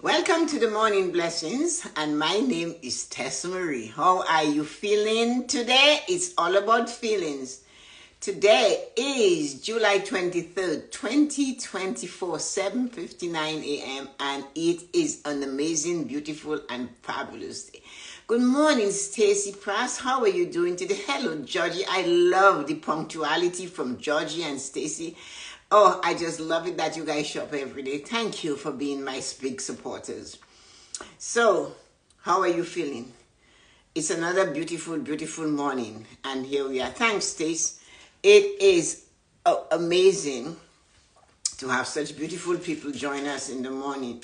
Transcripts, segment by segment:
Welcome to the Morning Blessings, and my name is Tessa-Marie. How are you feeling today? It's all about feelings. Today is July 23rd, 2024, 7:59 a.m., and it is an amazing, beautiful, and fabulous day. Good morning, Stacy Prass. How are you doing today? Hello, Georgie. I love the punctuality from Georgie and Stacy. Oh, I just love it that you guys show up every day. Thank you for being my big supporters. So, how are you feeling? It's another beautiful, beautiful morning, and here we are. Thanks, Stace. It is amazing to have such beautiful people join us in the morning.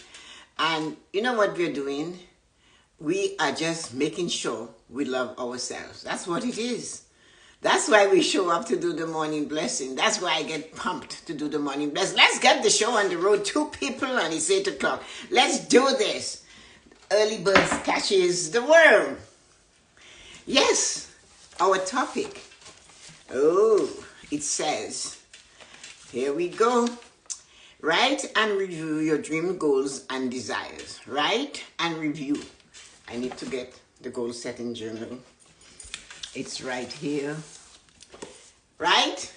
And you know what we're doing? We are just making sure we love ourselves. That's what it is. That's why we show up to do the morning blessing. That's why I get pumped to do the morning blessing. Let's get the show on the road. 2 people and it's 8 o'clock. Let's do this. Early birds catches the worm. Yes, our topic. Oh, it says, here we go. Write and review your dream goals and desires. Write and review. I need to get the goal setting journal. It's right here. Write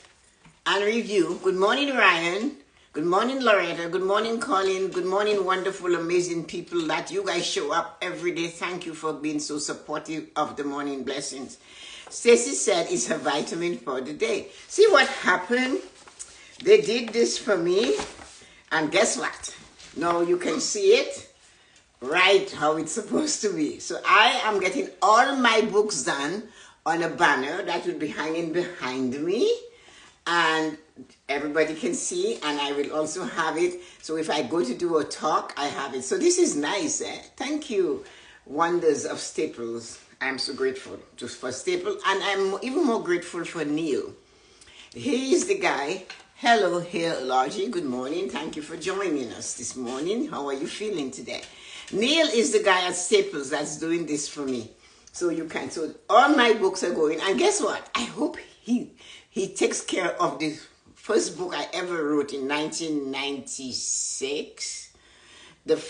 and review. Good morning, Ryan. Good morning, Loretta. Good morning, Colin. Good morning, wonderful, amazing people that you guys show up every day. Thank you for being so supportive of the morning blessings. Stacy said it's her vitamin for the day. See what happened? They did this for me. And guess what? Now you can see it right how it's supposed to be. So I am getting all my books done on a banner that will be hanging behind me, and everybody can see, and I will also have it. So if I go to do a talk, I have it. So this is nice. Thank you, Wonders of Staples. I'm so grateful just for Staples, and I'm even more grateful for Neil. He is the guy. Hello, here, Lodgy. Good morning. Thank you for joining us this morning. How are you feeling today? Neil is the guy at Staples that's doing this for me. So you can, so all my books are going, and guess what? I hope he takes care of the first book I ever wrote in 1996, the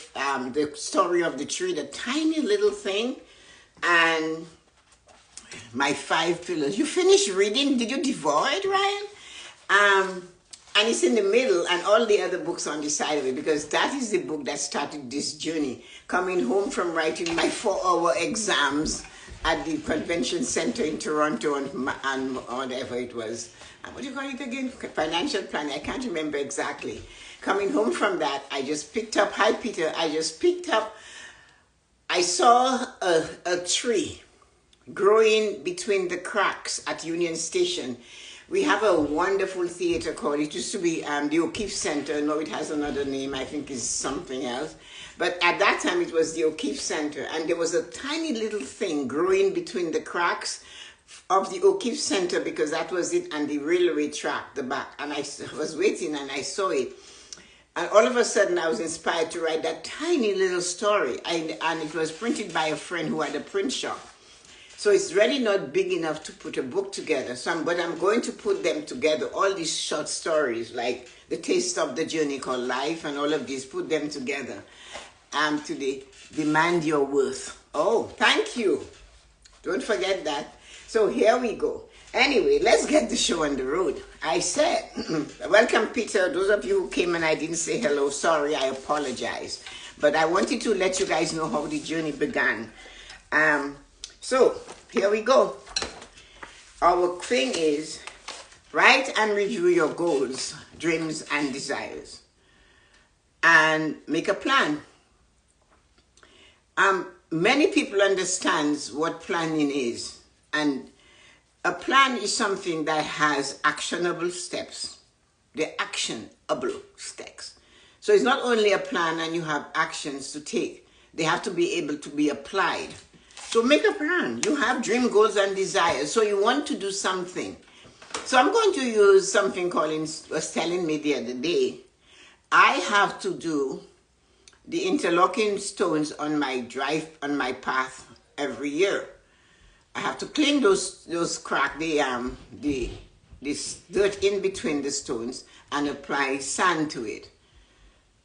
story of the tree, the tiny little thing, and my 5 pillars. You finished reading? Did you devour it, Ryan? And it's in the middle, and all the other books on the side of it, because that is the book that started this journey. Coming home from writing my 4-hour exams at the convention center in Toronto and whatever it was. What do you call it again? Financial planning. I can't remember exactly. Coming home from that, I just picked up, hi Peter, I saw a tree growing between the cracks at Union Station. We have a wonderful theater called, it used to be the O'Keefe Center. No, it has another name. I think it's something else. But at that time, it was the O'Keefe Center. And there was a tiny little thing growing between the cracks of the O'Keefe Center, because that was it, and the railway track, the back. And I was waiting and I saw it. And all of a sudden, I was inspired to write that tiny little story. And it was printed by a friend who had a print shop. So it's really not big enough to put a book together. But I'm going to put them together, all these short stories, like The Taste of the Journey called Life and all of these, put them together to the Demand Your Worth. Oh, thank you. Don't forget that. So here we go. Anyway, let's get the show on the road. I said, welcome, Peter. Those of you who came and I didn't say hello, sorry, I apologize. But I wanted to let you guys know how the journey began. So, here we go. Our thing is, write and review your goals, dreams, and desires. And make a plan. Many people understand what planning is. And a plan is something that has actionable steps. They're actionable steps. So it's not only a plan and you have actions to take. They have to be able to be applied. So make a plan. You have dream goals and desires. So you want to do something. So I'm going to use something Colin was telling me the other day. I have to do the interlocking stones on my path every year. I have to clean those crack, this dirt in between the stones, and apply sand to it.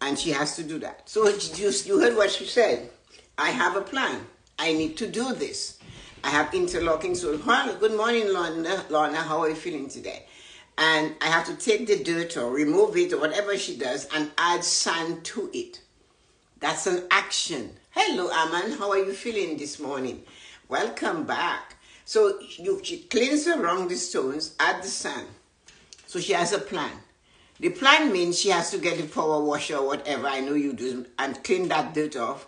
And she has to do that. So you heard what she said. I have a plan. I need to do this. I have interlocking. So, good morning, Lorna. Lorna, how are you feeling today? And I have to take the dirt or remove it or whatever she does and add sand to it. That's an action. Hello, Aman. How are you feeling this morning? Welcome back. So she cleans around the stones, add the sand. So she has a plan. The plan means she has to get the power washer or whatever, I know you do, and clean that dirt off.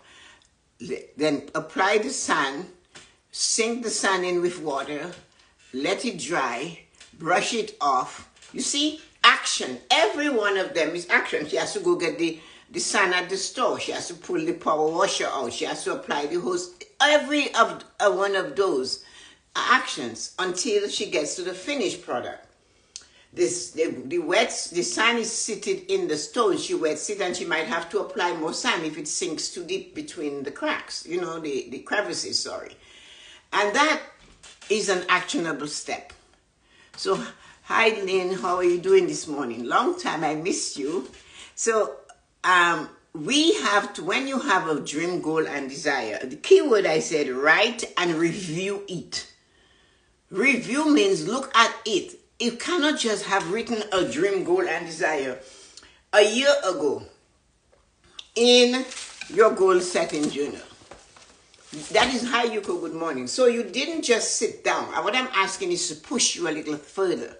Then apply the sand, sink the sand in with water, let it dry, brush it off. You see, action. Every one of them is action. She has to go get the sand at the store. She has to pull the power washer out. She has to apply the hose. Every one of those are actions until she gets to the finished product. The sand is seated in the stone. She wets it and she might have to apply more sand if it sinks too deep between the cracks, you know, the crevices, sorry. And that is an actionable step. So, hi Lynn, how are you doing this morning? Long time, I missed you. So, we have to, when you have a dream, goal, and desire, the key word I said, write and review it. Review means look at it. You cannot just have written a dream, goal, and desire a year ago in your goal setting journal. That is how you go, good morning. So you didn't just sit down. What I'm asking is to push you a little further.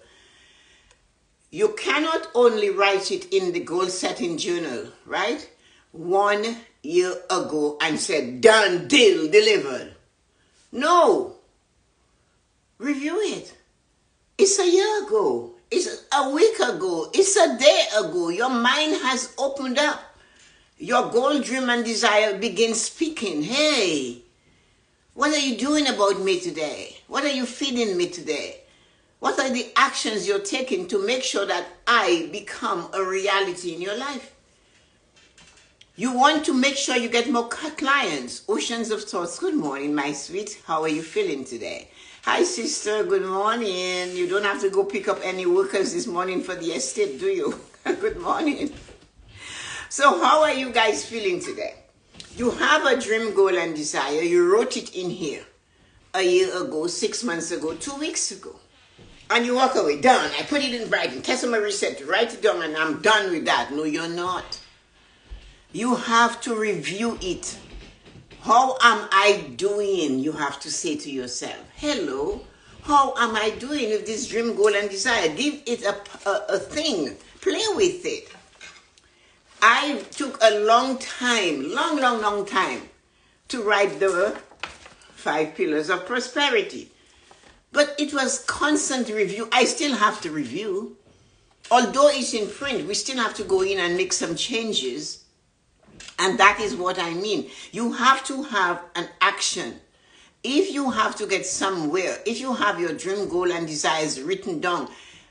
You cannot only write it in the goal setting journal, right? 1 year ago and said, done, deal, delivered. No. Review it. It's a year ago. It's a week ago. It's a day ago. Your mind has opened up. Your goal, dream, and desire begin speaking. Hey, what are you doing about me today? What are you feeding me today? What are the actions you're taking to make sure that I become a reality in your life? You want to make sure you get more clients. Oceans of thoughts. Good morning, my sweet. How are you feeling today? Hi, sister. Good morning. You don't have to go pick up any workers this morning for the estate, do you? Good morning. So how are you guys feeling today? You have a dream, goal, and desire. You wrote it in here a year ago, 6 months ago, 2 weeks ago. And you walk away. Done. I put it in writing. Tessa-Marie said to write it down and I'm done with that. No, you're not. You have to review it. How am I doing? You have to say to yourself, hello, how am I doing with this dream, goal, and desire? Give it a thing. Play with it. I took a long time, long time to write the 5 pillars of prosperity. But it was constant review. I still have to review. Although it's in print, we still have to go in and make some changes. And that is what I mean. You have to have an action. If you have to get somewhere, if you have your dream, goal, and desires written down,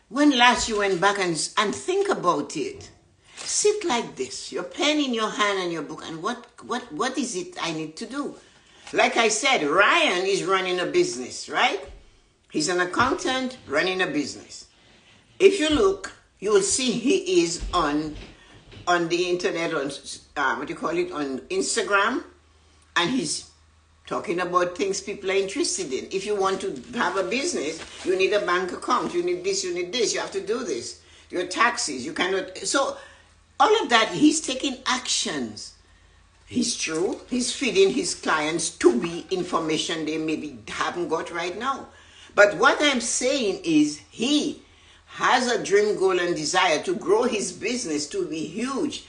when last you went back and think about it? Sit like this, your pen in your hand and your book, and what is it I need to do? Like I said, Ryan is running a business, right? He's an accountant running a business. If you look, you will see he is on the internet, on on Instagram, and he's talking about things people are interested in. If you want to have a business, you need a bank account, you need this, you have to do this. Your taxes, you cannot. So all of that, he's taking actions. He's true. He's feeding his clients to be information they maybe haven't got right now. But what I'm saying is he has a dream, goal, and desire to grow his business to be huge.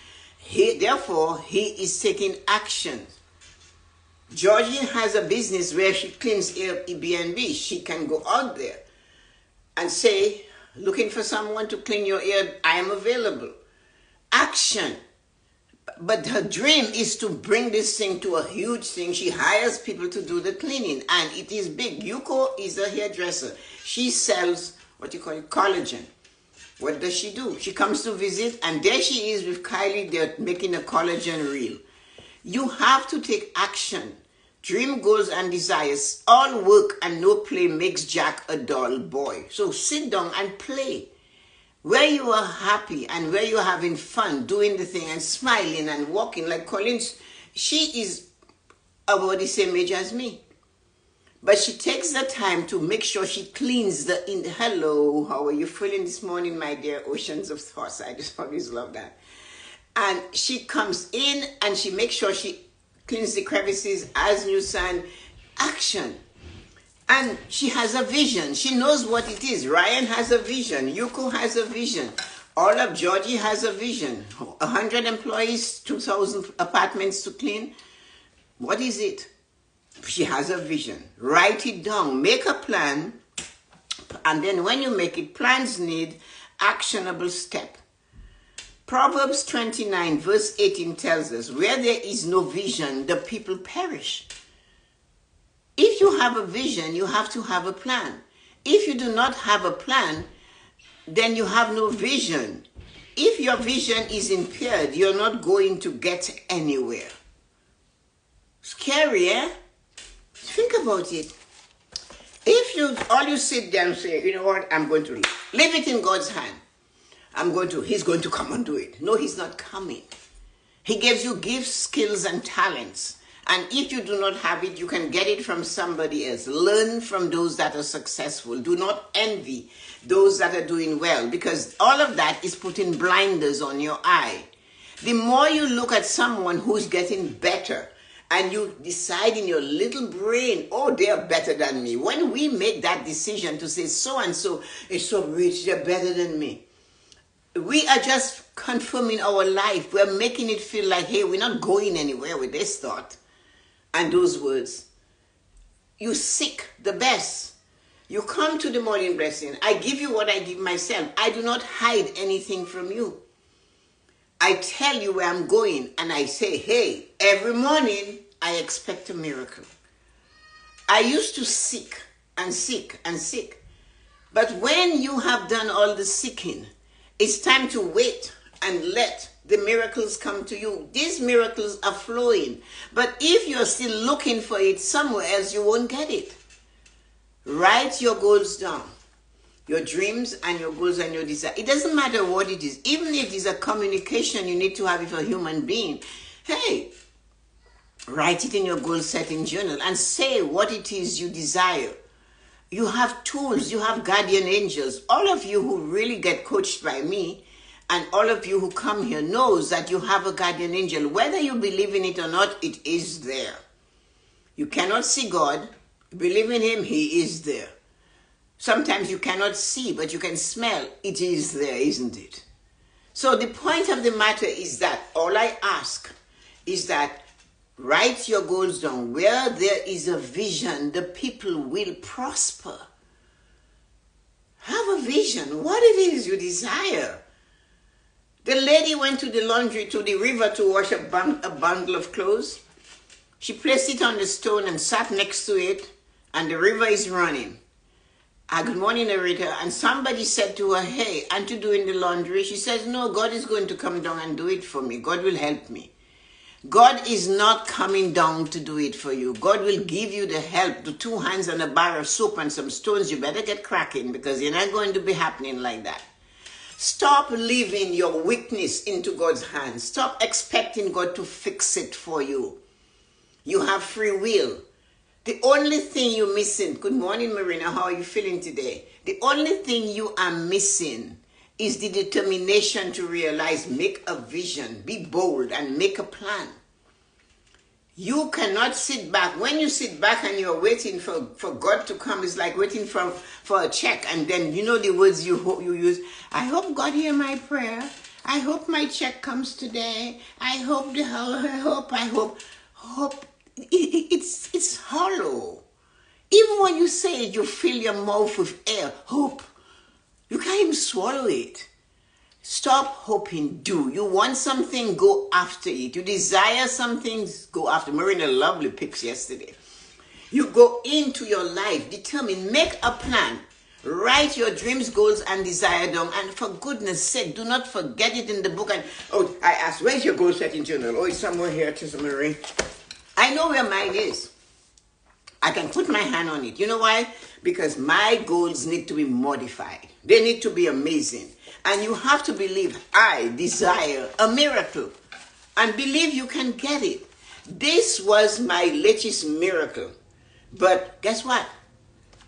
Therefore, he is taking action. Georgie has a business where she cleans Airbnb. She can go out there and say, looking for someone to clean your air, I am available. Action. But her dream is to bring this thing to a huge thing. She hires people to do the cleaning, and it is big. Yuko is a hairdresser. She sells collagen. What does she do? She comes to visit, and there she is with Kylie. They're making a collagen reel. You have to take action. Dream, goals, and desires. All work and no play makes Jack a dull boy. So sit down and play. where you are happy and where you're having fun doing the thing and smiling and walking. Like Collins, she is about the same age as me. But she takes the time to make sure she cleans hello, how are you feeling this morning, my dear? Oceans of thoughts. I just always love that. And she comes in and she makes sure she cleans the crevices, as new sun, action. And she has a vision. She knows what it is. Ryan has a vision. Yuko has a vision. All of Georgie has a vision. 100 employees, 2,000 apartments to clean. What is it? She has a vision. Write it down. Make a plan. And then when you make it, plans need actionable step. Proverbs 29 verse 18 tells us, where there is no vision, the people perish. If you have a vision, you have to have a plan. If you do not have a plan, then you have no vision. If your vision is impaired, you're not going to get anywhere. Scary, eh? Think about it. If all you sit there and say, you know what, I'm going to leave it in God's hand. He's going to come and do it. No, he's not coming. He gives you gifts, skills, and talents. And if you do not have it, you can get it from somebody else. Learn from those that are successful. Do not envy those that are doing well, because all of that is putting blinders on your eye. The more you look at someone who's getting better, and you decide in your little brain, oh, they're better than me. When we make that decision to say so-and-so is so rich, they're better than me, we are just confirming our life. We're making it feel like, hey, we're not going anywhere with this thought and those words. You seek the best. You come to the morning blessing. I give you what I give myself. I do not hide anything from you. I tell you where I'm going, and I say, hey, every morning I expect a miracle. I used to seek and seek and seek. But when you have done all the seeking, it's time to wait and let the miracles come to you. These miracles are flowing. But if you're still looking for it somewhere else, you won't get it. Write your goals down. Your dreams and your goals and your desire. It doesn't matter what it is. Even if it's a communication you need to have with a human being. Hey, write it in your goal setting journal and say what it is you desire. You have tools. You have guardian angels. All of you who really get coached by me and all of you who come here knows that you have a guardian angel. Whether you believe in it or not, it is there. You cannot see God. Believe in him, he is there. Sometimes you cannot see, but you can smell. It is there, isn't it? So the point of the matter is that all I ask is that write your goals down. Where there is a vision, the people will prosper. Have a vision. What it is you desire. The lady went to the laundry, to the river to wash a bundle of clothes. She placed it on the stone and sat next to it, and the river is running. Good morning, Narita. And somebody said to her, hey, aren't you doing the laundry? She says, no, God is going to come down and do it for me. God will help me. God is not coming down to do it for you. God will give you the help, the 2 hands and a bar of soap and some stones. You better get cracking, because you're not going to be happening like that. Stop leaving your weakness into God's hands. Stop expecting God to fix it for you. You have free will. The only thing you're missing, good morning, Marina, how are you feeling today? The only thing you are missing is the determination to realize, make a vision, be bold, and make a plan. You cannot sit back. When you sit back and you're waiting for God to come, it's like waiting for a check. And then, you know the words you use, I hope God hear my prayer. I hope my check comes today. I hope. It's hollow. Even when you say it, you fill your mouth with air. Hope. You can't even swallow it. Stop hoping, do. You want something, go after it. You desire something, go after. Marina, lovely pics yesterday. You go into your life, determine, make a plan. Write your dreams, goals, and desire down. And for goodness sake, do not forget it in the book. And I asked, where's your goal setting journal? Oh, it's somewhere here, Tessa-Marie. I know where mine is. I can put my hand on it. You know why? Because my goals need to be modified. They need to be amazing. And you have to believe, I desire a miracle. And believe you can get it. This was my latest miracle. But guess what?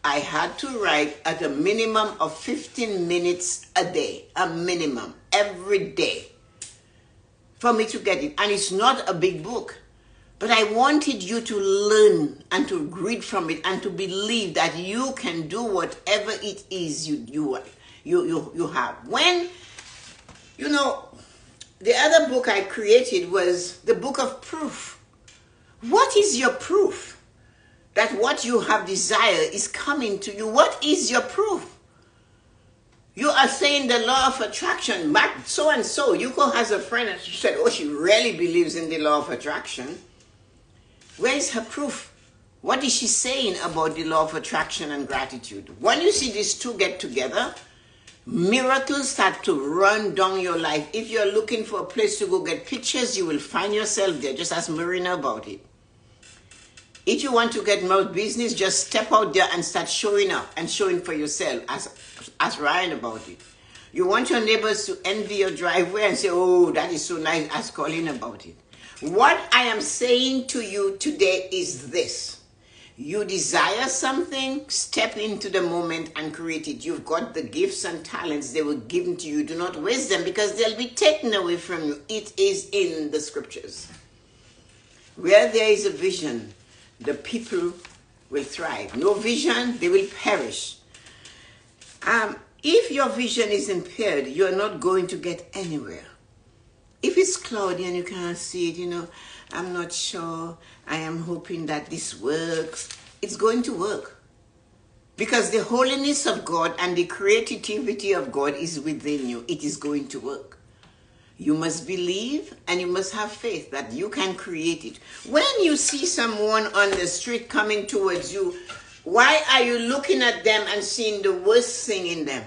I had to write at a minimum of 15 minutes a day. A minimum. Every day. For me to get it. And it's not a big book. But I wanted you to learn and to read from it and to believe that you can do whatever it is you have. When, you know, the other book I created was the book of proof. What is your proof that what you have desired is coming to you? What is your proof? You are saying the law of attraction. So and so, Yuko has a friend and she said, oh, she really believes in the law of attraction. Where is her proof? What is she saying about the law of attraction and gratitude? When you see these two get together, miracles start to run down your life. If you're looking for a place to go get pictures, you will find yourself there. Just ask Marina about it. If you want to get more business, just step out there and start showing up and showing for yourself. Ask Ryan about it. You want your neighbors to envy your driveway and say, oh, that is so nice. Ask Colin about it. What I am saying to you today is this. You desire something, step into the moment and create it. You've got the gifts and talents. They were given to you. Do not waste them because they'll be taken away from you. It is in the scriptures. Where there is a vision, the people will thrive. No vision, they will perish. If your vision is impaired, you're not going to get anywhere. If it's cloudy and you cannot see it, you know, I'm not sure, I am hoping that this works. It's going to work. Because the holiness of God and the creativity of God is within you. It is going to work. You must believe and you must have faith that you can create it. When you see someone on the street coming towards you, why are you looking at them and seeing the worst thing in them?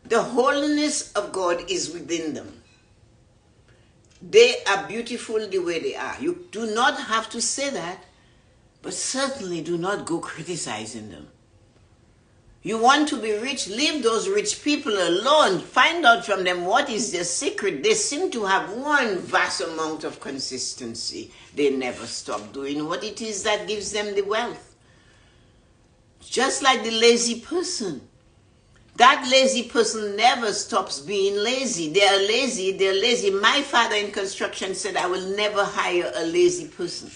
The holiness of God is within them. They are beautiful the way they are. You do not have to say that, but certainly do not go criticizing them. You want to be rich, leave those rich people alone. Find out from them what is their secret. They seem to have one vast amount of consistency. They never stop doing what it is that gives them the wealth. Just like the lazy person. That lazy person never stops being lazy. They are lazy, they're lazy. My father in construction said, I will never hire a lazy person.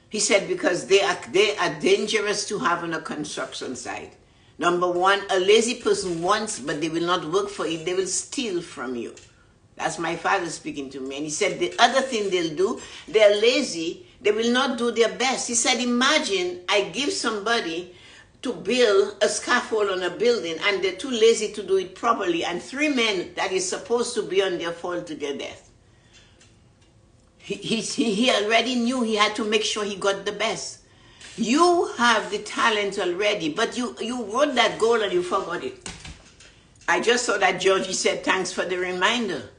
He said, because they are dangerous to have on a construction site. Number one, a lazy person wants, but they will not work for it. They will steal from you. That's my father speaking to me. And he said, the other thing they'll do, they're lazy. They will not do their best. He said, imagine I give somebody to build a scaffold on a building and they're too lazy to do it properly, and 3 men that is supposed to be on there fall to their death. He already knew he had to make sure he got the best. You have the talent already, but you wrote that goal and you forgot it. I just saw that Georgie said, thanks for the reminder.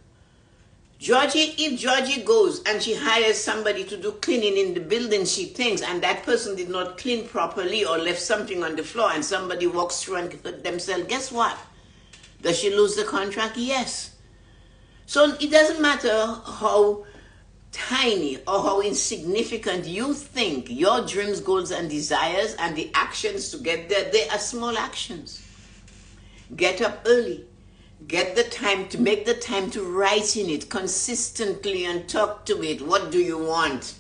If Georgie goes and she hires somebody to do cleaning in the building she thinks, and that person did not clean properly or left something on the floor and somebody walks through and hurt themselves, guess what? Does she lose the contract? Yes. So it doesn't matter how tiny or how insignificant you think your dreams, goals, and desires and the actions to get there, they are small actions. Get up early. Get the time to make the time to write in it consistently and talk to it. What do you want?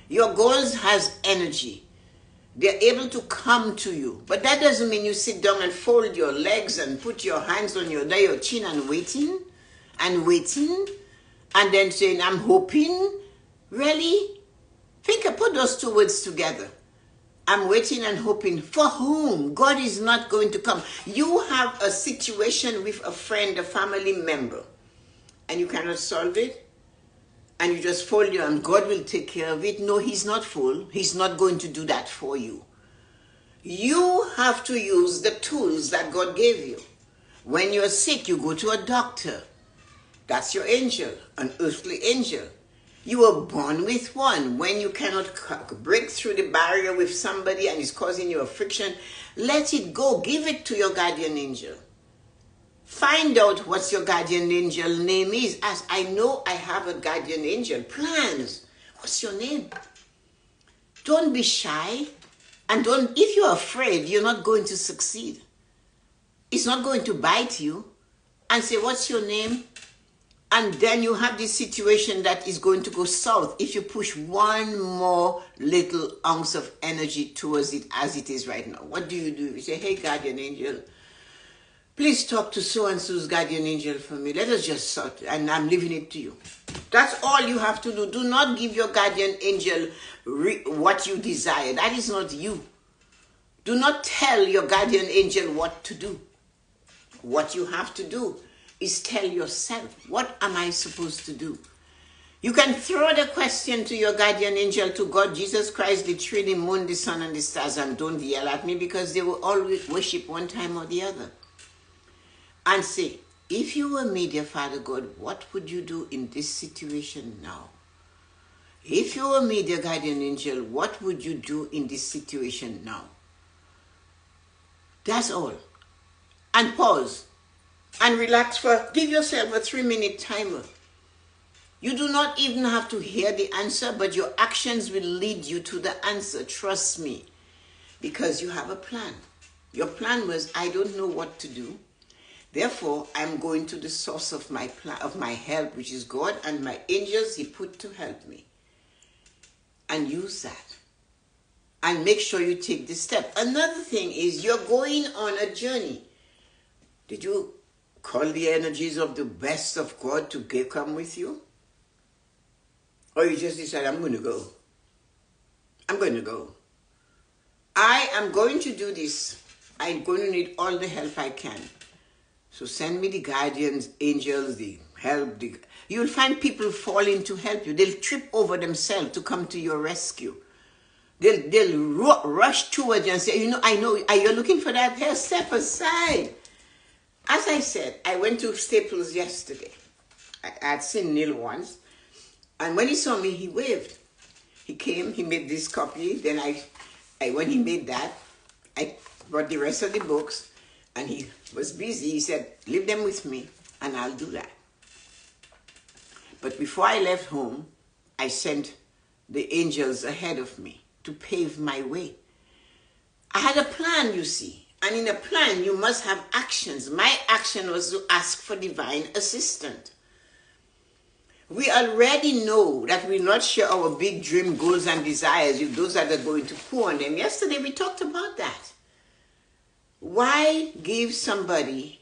Your goals has energy. They're able to come to you. But that doesn't mean you sit down and fold your legs and put your hands on your chin and waiting and then saying, I'm hoping. Really? Put those two words together. I'm waiting and hoping. For whom? God is not going to come. You have a situation with a friend, a family member, and you cannot solve it, and you just fold your arms. God will take care of it. No, he's not full. He's not going to do that for you. You have to use the tools that God gave you. When you're sick, you go to a doctor. That's your angel, an earthly angel. You were born with one. When you cannot break through the barrier with somebody and it's causing you a friction, let it go. Give it to your guardian angel. Find out what your guardian angel name is. As I know I have a guardian angel. Plans. What's your name? Don't be shy. And if you're afraid, you're not going to succeed. It's not going to bite you. And say, what's your name? And then you have this situation that is going to go south if you push one more little ounce of energy towards it as it is right now. What do? You say, hey, guardian angel, please talk to so-and-so's guardian angel for me. Let us just sort, and I'm leaving it to you. That's all you have to do. Do not give your guardian angel what you desire. That is not you. Do not tell your guardian angel what to do. What you have to do is tell yourself, what am I supposed to do? You can throw the question to your guardian angel, to God, Jesus Christ, the tree, the moon, the sun, and the stars, and don't yell at me because they will always worship one time or the other. And say, if you were me, dear Father God, what would you do in this situation now? If you were me, dear guardian angel, what would you do in this situation now? That's all. And pause. And relax give yourself a 3-minute timer. You do not even have to hear the answer, but your actions will lead you to the answer. Trust me. Because you have a plan. Your plan was, I don't know what to do. Therefore, I'm going to the source of my help, which is God, and my angels He put to help me. And use that. And make sure you take this step. Another thing is, you're going on a journey. Did you call the energies of the best of God to come with you? Or you just decide, I'm going to go. I'm going to go. I am going to do this. I'm going to need all the help I can. So send me the guardians, angels, the help. You'll find people falling to help you. They'll trip over themselves to come to your rescue. They'll rush towards you and say, I know, you're looking for that hair, step aside. As I said, I went to Staples yesterday. I had seen Neil once. And when he saw me, he waved. He came, he made this copy. Then when he made that, I brought the rest of the books. And he was busy. He said, leave them with me and I'll do that. But before I left home, I sent the angels ahead of me to pave my way. I had a plan, you see. And in a plan, you must have actions. My action was to ask for divine assistance. We already know that we not share our big dream, goals, and desires with those that are going to pour on them. Yesterday, we talked about that. Why give somebody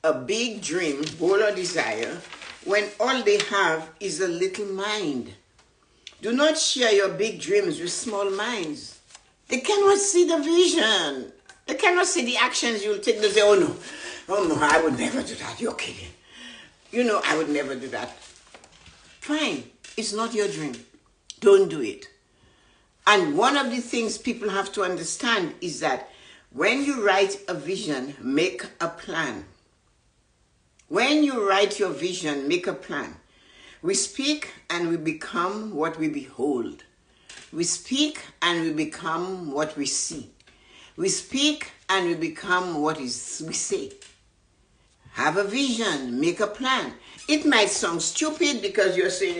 a big dream, goal, or desire when all they have is a little mind? Do not share your big dreams with small minds. They cannot see the vision. They cannot see the actions you'll take. They say, oh no, I would never do that. You're kidding. I would never do that. Fine, it's not your dream. Don't do it. And one of the things people have to understand is that when you write a vision, make a plan. When you write your vision, make a plan. We speak and we become what we behold. We speak and we become what we see. We speak and we become what we say. Have a vision, make a plan. It might sound stupid because you're saying,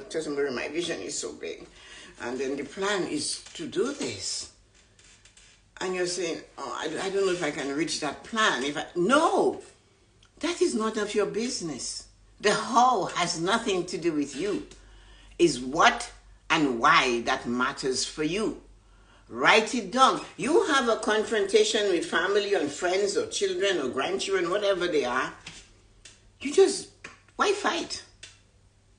Tessa-Marie, my vision is so big. And then the plan is to do this. And you're saying, I don't know if I can reach that plan. No, that is not of your business. The how has nothing to do with you. It's what and why that matters for you. Write it down. You have a confrontation with family and friends or children or grandchildren, whatever they are. Why fight?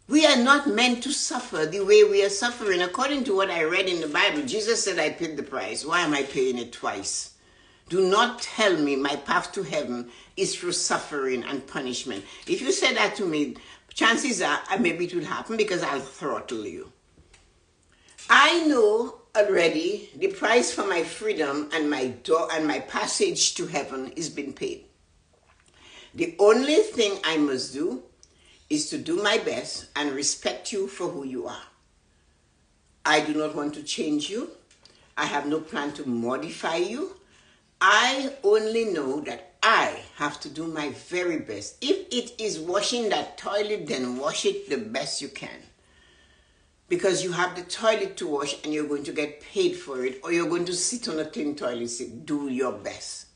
We are not meant to suffer the way we are suffering. According to what I read in the Bible, Jesus said, I paid the price. Why am I paying it twice? Do not tell me my path to heaven is through suffering and punishment. If you say that to me, chances are maybe it will happen because I'll throttle you. I know already the price for my freedom and my passage to heaven is been paid. The only thing I must do is to do my best and respect you for who you are. I do not want to change you. I have no plan to modify you. I only know that I have to do my very best. If it is washing that toilet, then wash it the best you can. Because you have the toilet to wash and you're going to get paid for it, or you're going to sit on a clean toilet seat. Do your best.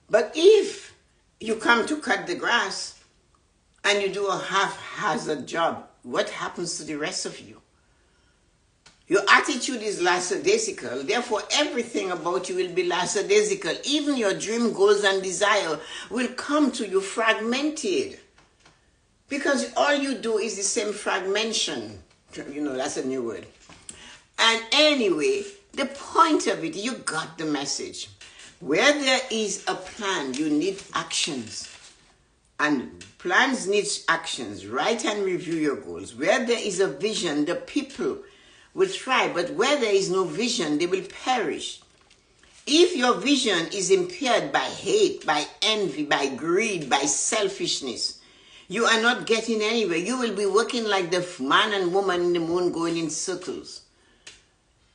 But if you come to cut the grass and you do a haphazard job, what happens to the rest of you? Your attitude is lackadaisical, therefore everything about you will be lackadaisical. Even your dream, goals, and desire will come to you fragmented. Because all you do is the same fragmentation. You know, that's a new word. And anyway, the point of it, you got the message. Where there is a plan, you need actions. And plans need actions. Write and review your goals. Where there is a vision, the people will thrive. But where there is no vision, they will perish. If your vision is impaired by hate, by envy, by greed, by selfishness, you are not getting anywhere. You will be working like the man and woman in the moon going in circles.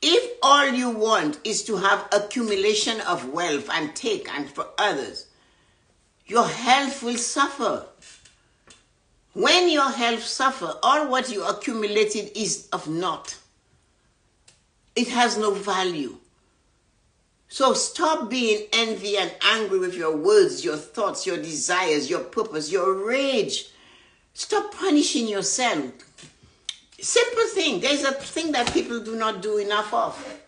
If all you want is to have accumulation of wealth and take and for others, your health will suffer. When your health suffers, all what you accumulated is of naught. It has no value. So stop being envy and angry with your words, your thoughts, your desires, your purpose, your rage. Stop punishing yourself. Simple thing. There's a thing that people do not do enough of.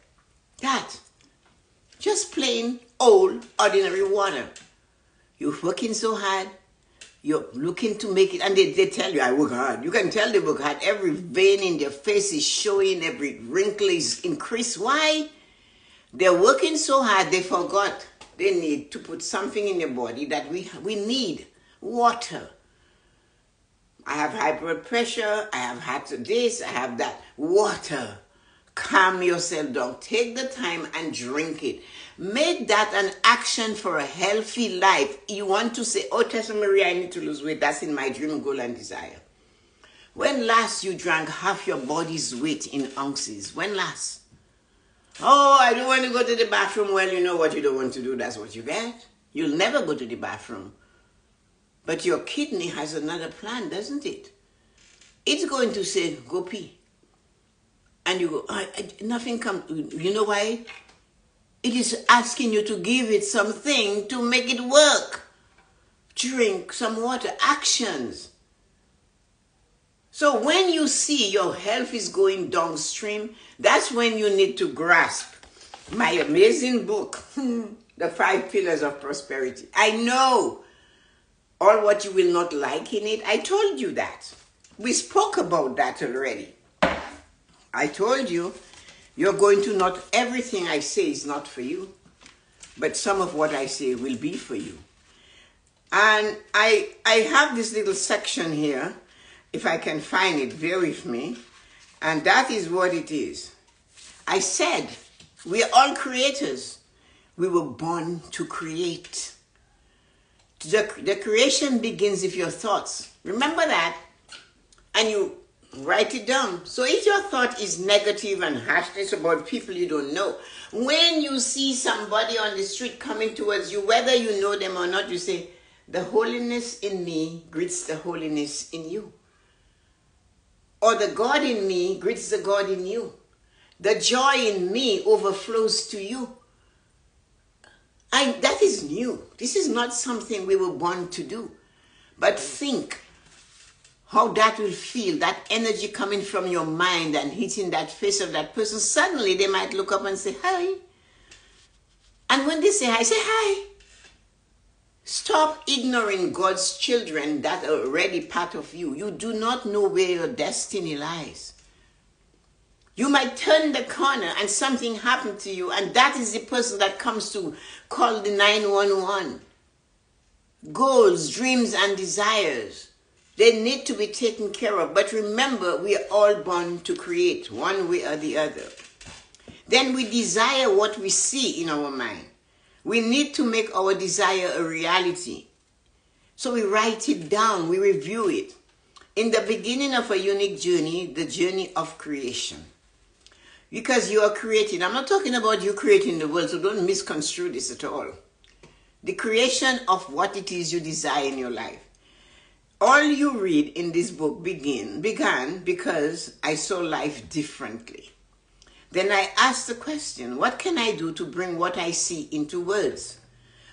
That. Just plain old ordinary water. You're working so hard. You're looking to make it. And they tell you, I work hard. You can tell they work hard. Every vein in their face is showing. Every wrinkle is increased. Why? They're working so hard, they forgot they need to put something in their body that we need. Water. I have high blood pressure, I have had this, I have that. Water. Calm yourself down. Take the time and drink it. Make that an action for a healthy life. You want to say, oh, Tessa-Marie, I need to lose weight. That's in my dream, goal, and desire. When last you drank half your body's weight in ounces? When last? Oh, I don't want to go to the bathroom. Well, you know what you don't want to do. That's what you get. You'll never go to the bathroom. But your kidney has another plan, doesn't it? It's going to say, go pee. And you go, nothing comes. You know why? It is asking you to give it something to make it work. Drink some water. Actions. So when you see your health is going downstream, that's when you need to grasp my amazing book, The 5 Pillars of Prosperity. I know all what you will not like in it. I told you that. We spoke about that already. I told you, you're going to not everything I say is not for you, but some of what I say will be for you. And I have this little section here. If I can find it, bear with me. And that is what it is. I said, we are all creators. We were born to create. The creation begins with your thoughts. Remember that. And you write it down. So if your thought is negative and harshness about people you don't know, when you see somebody on the street coming towards you, whether you know them or not, you say, the holiness in me greets the holiness in you. Or the God in me greets the God in you. The joy in me overflows to you. That is new. This is not something we were born to do. But think how that will feel, that energy coming from your mind and hitting that face of that person. Suddenly they might look up and say, hi. And when they say hi, say hi. Stop ignoring God's children that are already part of you. You do not know where your destiny lies. You might turn the corner and something happened to you, and that is the person that comes to call the 911. Goals, dreams, and desires, they need to be taken care of. But remember, we are all born to create one way or the other. Then we desire what we see in our mind. We need to make our desire a reality. So we write it down, we review it. in the beginning of a unique journey, the journey of creation. Because you are created. I'm not talking about you creating the world, so don't misconstrue this at all. The creation of what it is you desire in your life. All you read in this book began because I saw life differently. Then I asked the question, what can I do to bring what I see into words?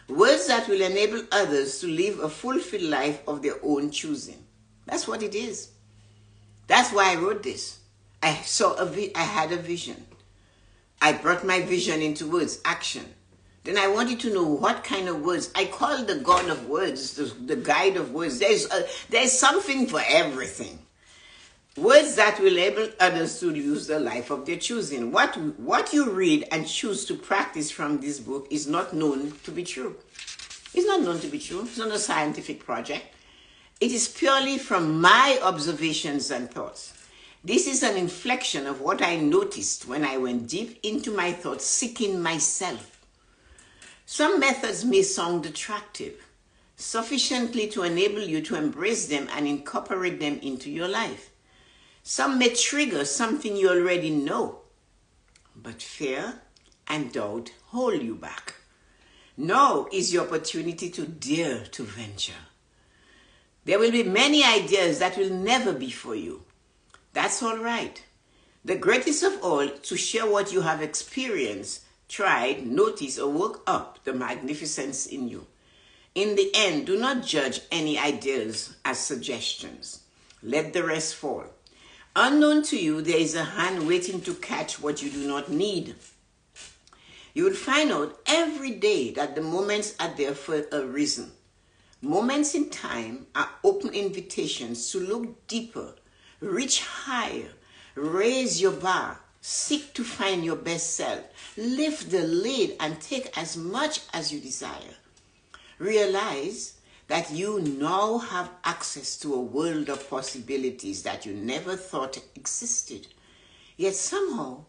Words that will enable others to live a fulfilled life of their own choosing. That's what it is. That's why I wrote this. I had a vision. I brought my vision into words, action. Then I wanted to know what kind of words. I call the God of words, the guide of words. There's something for everything. Words that will enable others to use the life of their choosing. What you read and choose to practice from this book is not known to be true. It's not known to be true. It's not a scientific project. It is purely from my observations and thoughts. This is an inflection of what I noticed when I went deep into my thoughts, seeking myself. Some methods may sound attractive, sufficiently to enable you to embrace them and incorporate them into your life. Some may trigger something you already know, but fear and doubt hold you back. Now is your opportunity to dare to venture. There will be many ideas that will never be for you. That's all right. The greatest of all, to share what you have experienced, tried, noticed, or woke up the magnificence in you. In the end, do not judge any ideas as suggestions. Let the rest fall. Unknown to you, there is a hand waiting to catch what you do not need. You will find out every day that the moments are there for a reason. Moments in time are open invitations to look deeper, reach higher, raise your bar, seek to find your best self, lift the lid and take as much as you desire. Realize that you now have access to a world of possibilities that you never thought existed. Yet somehow,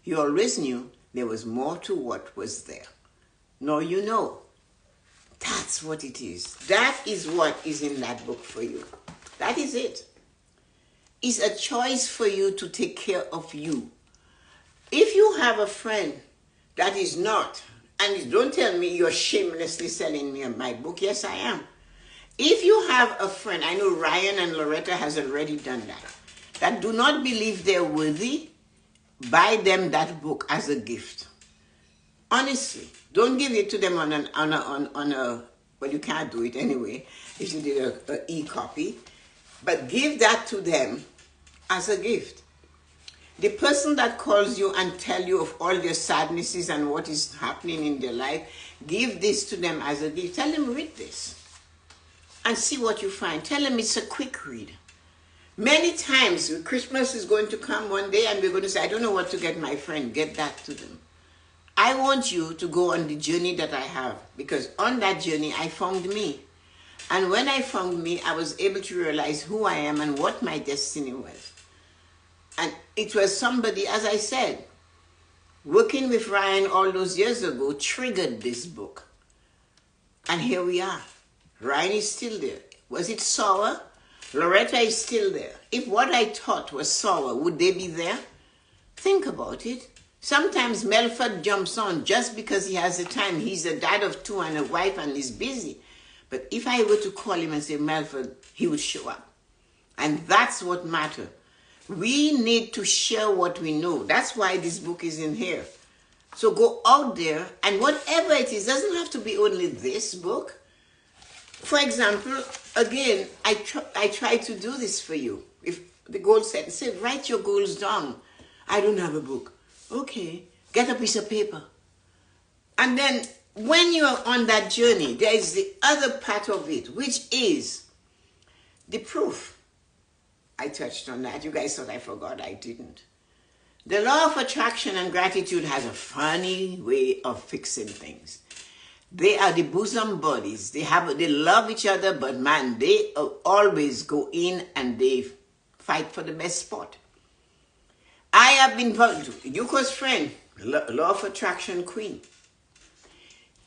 you always knew there was more to what was there. Now you know. That's what it is. That is what is in that book for you. That is it. It's a choice for you to take care of you. If you have a friend that is not, and don't tell me you're shamelessly selling me my book. Yes, I am. If you have a friend, I know Ryan and Loretta has already done that do not believe they're worthy, buy them that book as a gift. Honestly, don't give it to them on a well, you can't do it anyway if you did an e-copy, but give that to them as a gift. The person that calls you and tell you of all their sadnesses and what is happening in their life, give this to them as a gift. Tell them, read this and see what you find. Tell them it's a quick read. Many times, Christmas is going to come one day and we're going to say, I don't know what to get my friend. Get that to them. I want you to go on the journey that I have, because on that journey, I found me. And when I found me, I was able to realize who I am and what my destiny was. And it was somebody, as I said, working with Ryan all those years ago, triggered this book. And here we are. Ryan is still there. Was it sour? Loretta is still there. If what I taught was sour, would they be there? Think about it. Sometimes Melford jumps on just because he has the time. He's a dad of 2 and a wife and he's busy. But if I were to call him and say, Melford, he would show up. And that's what matters. We need to share what we know. That's why this book is in here. So go out there, and whatever it is, doesn't have to be only this book. For example, again, I try to do this for you. If the goal set, say, write your goals down. I don't have a book. Okay, get a piece of paper. And then when you're on that journey, there is the other part of it, which is the proof. I touched on that. You guys thought I forgot. I didn't. The law of attraction and gratitude has a funny way of fixing things. They are the bosom buddies. They love each other, but man, they always go in and they fight for the best spot. I have been Yuko's friend, law of attraction queen.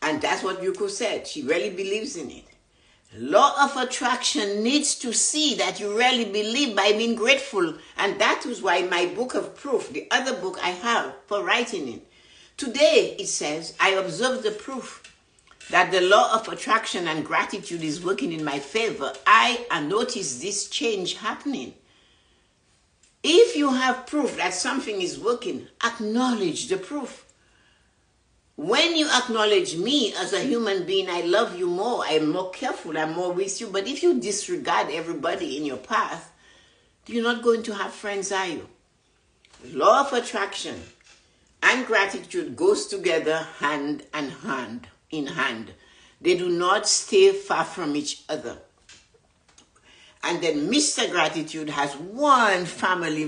And that's what Yuko said. She really believes in it. Law of attraction needs to see that you really believe by being grateful. And that is why my book of proof, the other book I have for writing it. Today it says, I observe the proof that the law of attraction and gratitude is working in my favor. I notice this change happening. If you have proof that something is working, acknowledge the proof. When you acknowledge me as a human being, I love you more, I'm more careful, I'm more with you. But if you disregard everybody in your path, you're not going to have friends, are you? Law of attraction and gratitude goes together hand in hand. They do not stay far from each other. And then Mr. Gratitude has one family.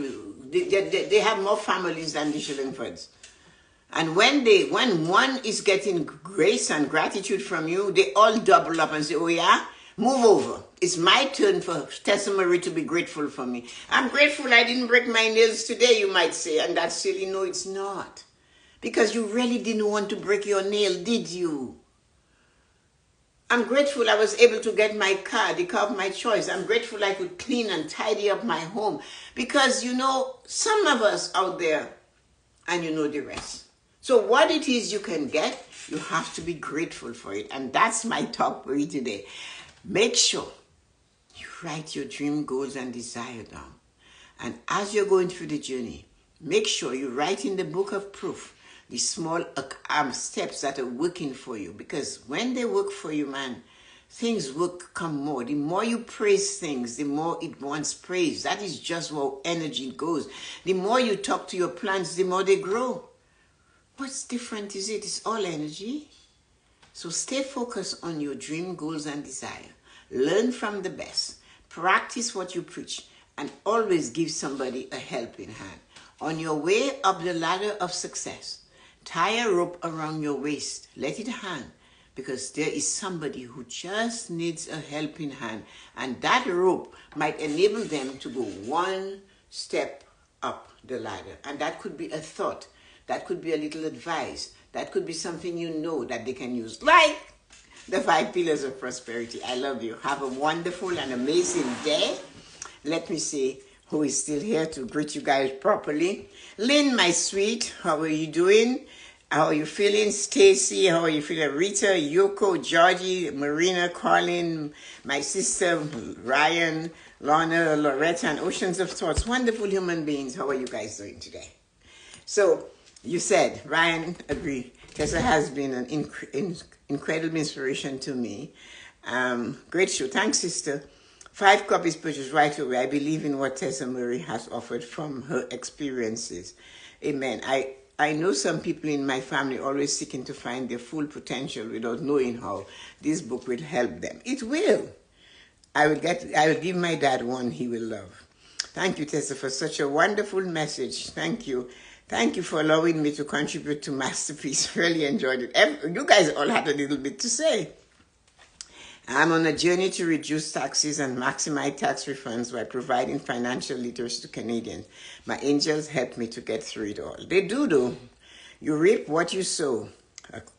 They have more families than the Shillingfords. And when one is getting grace and gratitude from you, they all double up and say, oh yeah, move over. It's my turn for Tessa-Marie to be grateful for me. I'm grateful I didn't break my nails today, you might say. And that's silly. No, it's not. Because you really didn't want to break your nail, did you? I'm grateful I was able to get my car, the car of my choice. I'm grateful I could clean and tidy up my home. Because, you know, some of us out there, and you know the rest. So what it is you can get, you have to be grateful for it. And that's my talk for you today. Make sure you write your dream, goals, and desire down. And as you're going through the journey, make sure you write in the book of proof the small steps that are working for you. Because when they work for you, man, things will come more. The more you praise things, the more it wants praise. That is just where energy goes. The more you talk to your plants, the more they grow. What's different is it? It's all energy. So stay focused on your dream, goals, and desire. Learn from the best. Practice what you preach. And always give somebody a helping hand. On your way up the ladder of success, tie a rope around your waist. Let it hang. Because there is somebody who just needs a helping hand. And that rope might enable them to go one step up the ladder. And that could be a thought. That could be a little advice. That could be something you know that they can use. Like the 5 pillars of prosperity. I love you. Have a wonderful and amazing day. Let me see who is still here to greet you guys properly. Lynn, my sweet, how are you doing? How are you feeling? Stacy, how are you feeling? Rita, Yoko, Georgie, Marina, Colin, my sister, Ryan, Lorna, Loretta, and Oceans of Thoughts. Wonderful human beings. How are you guys doing today? So, you said, Ryan, agree. Tessa has been an incredible inspiration to me. Great show. Thanks, sister. 5 copies purchased right away. I believe in what Tessa-Marie has offered from her experiences. Amen. I know some people in my family always seeking to find their full potential without knowing how this book will help them. It will. I will give my dad one he will love. Thank you, Tessa, for such a wonderful message. Thank you. Thank you for allowing me to contribute to Masterpiece. Really enjoyed it. You guys all had a little bit to say. I'm on a journey to reduce taxes and maximize tax refunds by providing financial literacy to Canadians. My angels help me to get through it all. They do, though. You reap what you sow.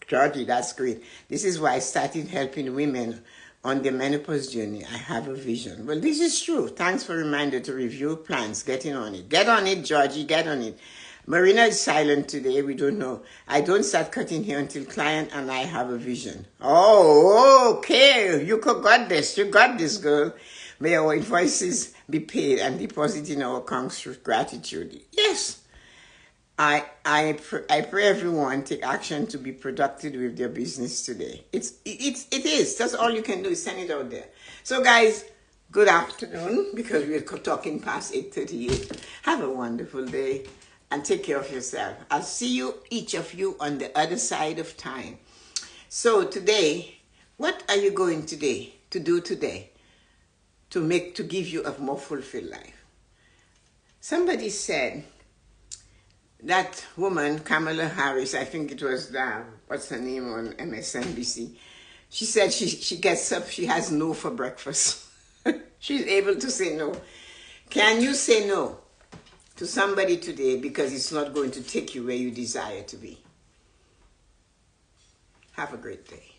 Georgie, that's great. This is why I started helping women on their menopause journey. I have a vision. Well, this is true. Thanks for a reminder to review plans. Getting on it. Get on it, Georgie. Get on it. Marina is silent today. We don't know. I don't start cutting here until client and I have a vision. Oh, okay. You got this. You got this, girl. May our invoices be paid and deposited in our accounts with gratitude. Yes. I pray everyone take action to be productive with their business today. It is. That's all you can do is send it out there. So, guys, good afternoon, because we're talking past 8:38. Have a wonderful day. And take care of yourself. I'll see you, each of you, on the other side of time. So today, what are you going to do today to give you a more fulfilled life? Somebody said that woman, Kamala Harris, I think it was what's her name on MSNBC. She said she gets up, she has no for breakfast. She's able to say no. Can you say no to somebody today because it's not going to take you where you desire to be? Have a great day.